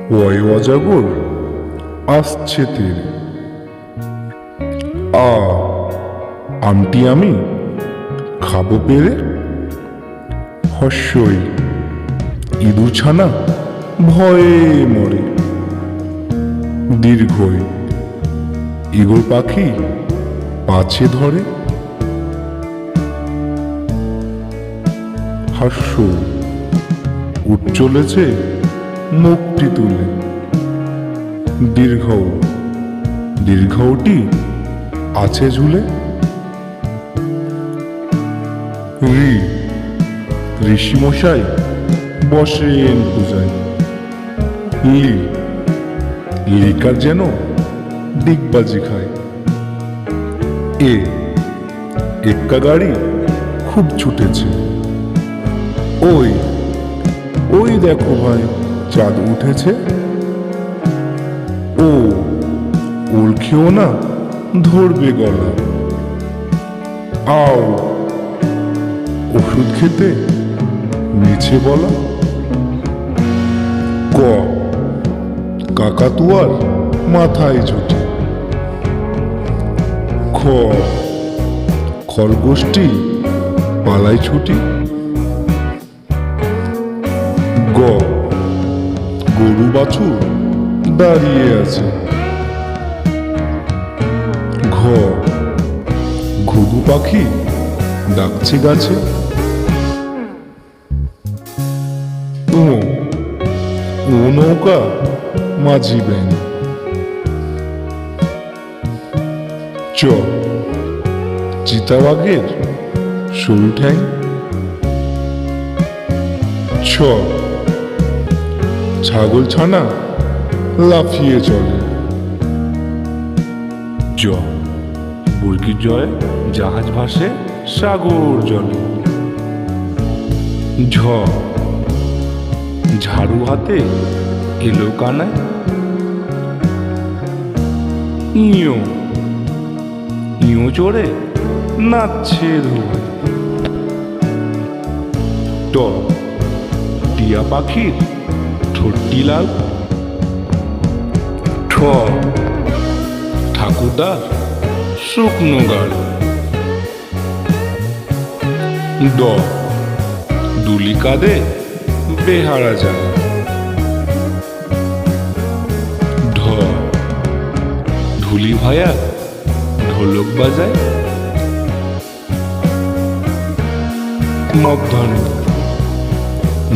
ওই অজাগর আসছে তীরে। আমটি আমি খাবো পেরে। হস্যই ইঁদুর ছানা ভয়ে মরে। দীর্ঘই ইগল পাখি পাছে ধরে। হাস্য উঠ চলেছে মুখটি তুলে। দীর্ঘটি আছে ঝুলে। ঋষিমশাই বসেন পূজায়। লিকার যেন ডিগবাজি খায়। এক্কা গাড়ি খুব ছুটেছে। ওই দেখো ভাই, চাঁদ উঠেছে। ওল খেও না, ধরবে গলা। আও ওষুধ খেতে মিছে বলা। কাকাতুয়ার মাথায় ছুটি। খরগোশটি পালায় ছুটি। গরু বাছুর দাঁড়িয়ে আছে। ঘুঘু পাখি ডাকছে গাছে। ও নৌকা মাঝি ব্যাং। চিতাবাঘের সরু ঠ্যাং। ছাগল ছানা লাফিয়ে চলে। বুর্গির জয়ে জাহাজ ভাসে সাগর জলে। ঝাড়ু হাতে এলো কানায়। ইঁয়ো চড়ে নাচছে ধোয়ায়। টিয়া পাখির ঠোঁটটি লাল। ঠাকুরদার শুকনো গাল। দুলি কাঁদে বেহারা যায়। ঢুলি ভায়া ঢোলক বাজায়।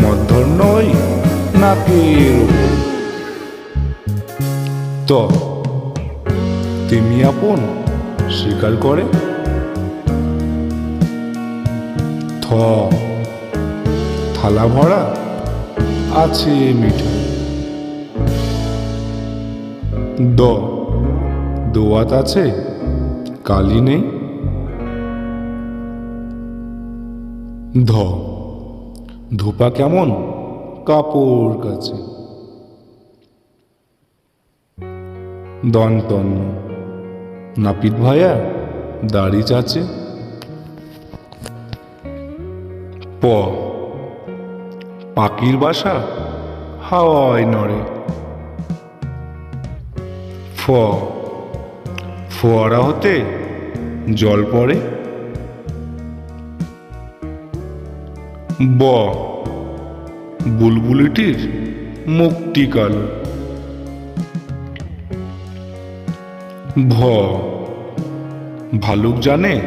মধ্যাহ্ন ওই নাকের ওপর। তেমি আপন স্বীকার করে। থালা ভরা আছে মিঠাই। দোয়াত আছে কালি নেই। ধোপা কেমন কাপড় কাছে। দন্তন্য নাপিত ভায়া দাড়ি চাচে। পাখির বাসা হাওয়ায় নড়ে। ফোয়ারা হতে জল পড়ে। বুলবুলিটির মুখটি কালো। ভালুক জানে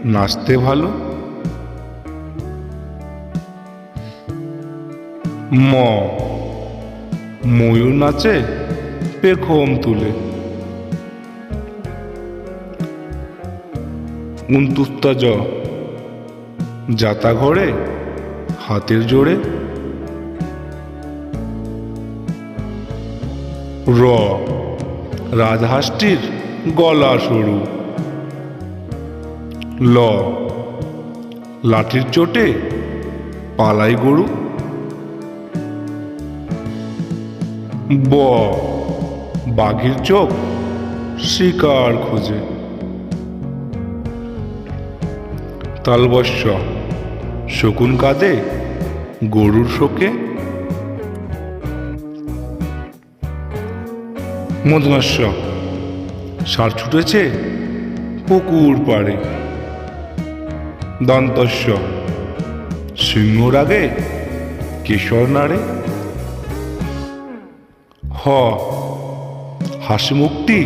নাচতে ভালো। ময়ূর নাচে পেখম তুলে। উনতুস্তা যাতা ঘরে হাতের জোড়ে। রাজহাঁসটির গলা সরু। লাঠির চোটে পালাই গরু। বাঘের চোখ শিকার খোঁজে। তালবস্য শকুন কাঁদে গরুর শোকে। মদনাস্য ষাঁড় ছুটেছে পুকুর পাড়ে। দন্তস্য সিংহর আগে কেশর নাড়ে। হ হাসি মুখটি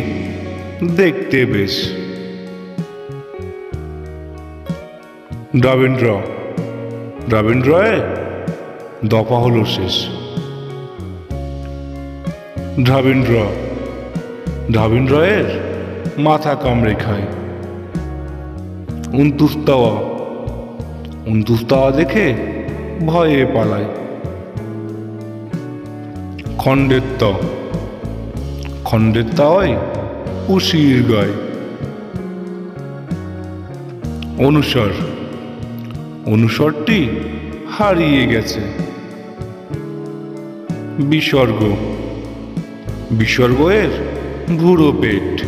দেখতে বেশ। দ্রাবিন্দ্র দ্রাবিন্দ্রয়ে দফা হলো শেষ। দ্রাবিন্দ্র দ্রাবিন্দ্রয়ের মাথা কামড়ে খায়। উন্তুস্তাওয়া দেখে ভয়ে পালায়। খণ্ডের তাওয়ায় উশির গায়। অনুসরটি হারিয়ে গেছে। বিসর্গ বিসর্গের ভুরো পেট।